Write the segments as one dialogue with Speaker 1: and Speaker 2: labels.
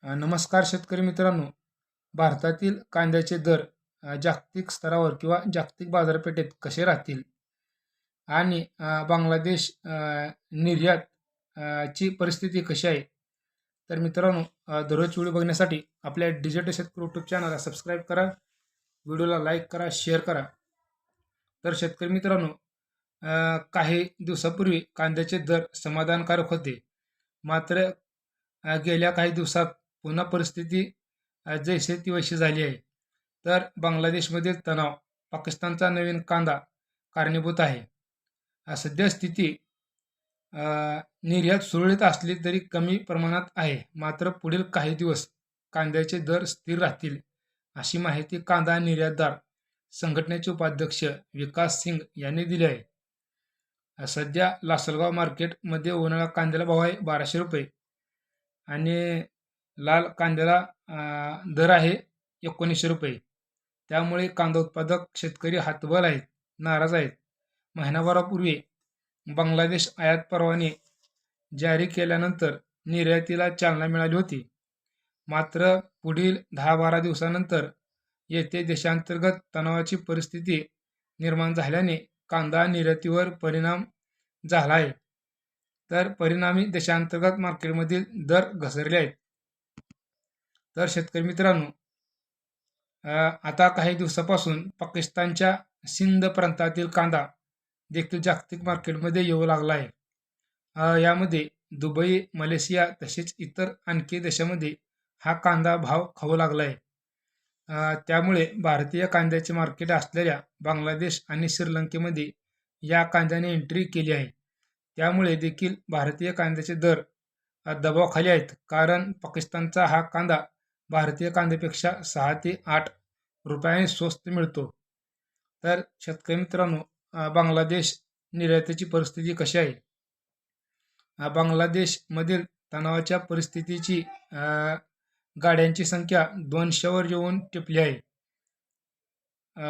Speaker 1: नमस्कार शेतकरी मित्रांनो. भारतातील कांद्याचे दर जागतिक स्तरावर किंवा जागतिक बाजारपेठेत कसे राहतील आणि बांगलादेश निर्यात ची परिस्थिती कशी आहे. तर मित्रांनो, दररोज व्हिडिओ बघण्यासाठी आपल्या डिजिटल शेतकरी यूट्यूब चॅनलला सबस्क्राईब करा, व्हिडिओला लाईक करा, शेअर करा. तर शेतकरी मित्रांनो, काही दिवसापूर्वी कांद्याचे दर समाधानकारक होते. मात्र गेल्या काही दिवसात पुन्हा परिस्थिती जैसे ती वैशी झाली आहे. तर बांगलादेशमधील तणाव पाकिस्तानचा नवीन कांदा कारणीभूत आहे. सध्या स्थिती निर्यात सुरळीत असली तरी कमी प्रमाणात आहे. मात्र पुढील काही दिवस कांद्याचे दर स्थिर राहतील अशी माहिती कांदा निर्यातदार संघटनेचे उपाध्यक्ष विकास सिंग यांनी दिली आहे. सध्या लासलगाव मार्केटमध्ये उन्हाळा कांद्याला भाव आहे 1200 रुपये आणि लाल कांद्याला दर आहे 1900 रुपये. त्यामुळे कांदा उत्पादक शेतकरी हतबल आहेत, नाराज आहेत. महिनाभरापूर्वी बांगलादेश आयात परवाने जारी केल्यानंतर निर्यातीला चालना मिळाली होती. मात्र पुढील 10-12 दिवसानंतर येथे देशांतर्गत तणावाची परिस्थिती निर्माण झाल्याने कांदा निर्यातीवर परिणाम झाला आहे. तर परिणामी देशांतर्गत मार्केटमधील दर घसरले आहेत. तर शेतकरी मित्रांनो, आता काही दिवसापासून पाकिस्तानच्या सिंध प्रांतातील कांदा देखील जागतिक मार्केटमध्ये येऊ लागला आहे. यामध्ये दुबई, मलेशिया तसेच इतर आणखी देशामध्ये हा कांदा भाव खाऊ लागला आहे. त्यामुळे भारतीय कांद्याचे मार्केट असलेल्या बांगलादेश आणि श्रीलंकेमध्ये या कांद्याने एंट्री केली आहे. त्यामुळे देखील भारतीय कांद्याचे दर दबावाखाली आहेत, कारण पाकिस्तानचा हा कांदा भारतीय कांद्यापेक्षा 6 ते 8 रुपयांनी स्वस्त मिळतो. तर शेतकरी मित्रांनो, बांगलादेश निर्यातीची परिस्थिती कशी आहे. बांगलादेशमधील तणावाच्या परिस्थितीची गाड्यांची संख्या 200वर येऊन टिपली आहे.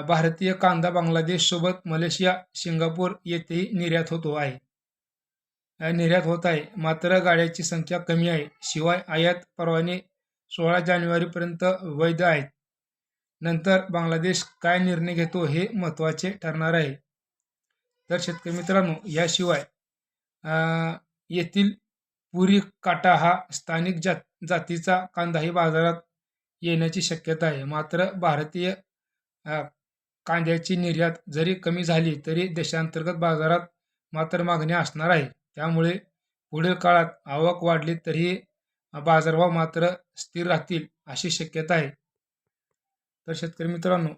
Speaker 1: भारतीय कांदा बांगलादेशसोबत मलेशिया, सिंगापूर येथेही निर्यात होत आहे. मात्र गाड्यांची संख्या कमी आहे. शिवाय आयात परवाने 16 जानेवारीपर्यंत वैध आहेत. नंतर बांगलादेश काय निर्णय घेतो हे महत्त्वाचे ठरणार आहे. तर शेतकरी मित्रांनो, याशिवाय येथील पुरी काटा हा स्थानिक जातीचा कांदाही बाजारात येण्याची शक्यता आहे. मात्र भारतीय कांद्याची निर्यात जरी कमी झाली तरी देशांतर्गत बाजारात मात्र मागणी असणार आहे. त्यामुळे पुढील काळात आवक वाढली तरीही बाजारभाव मात्र स्थिर राहतील अशी शक्यता आहे. तर शेतकरी मित्रांनो,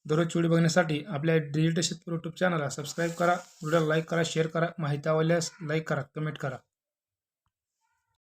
Speaker 1: दररोज व्हिडिओ बघण्यासाठी आपल्या डिजिटल शेतकरी यूट्यूब चॅनलला सबस्क्राईब करा, व्हिडिओला लाईक करा, शेअर करा. माहिती आवडल्यास लाईक करा, कमेंट करा.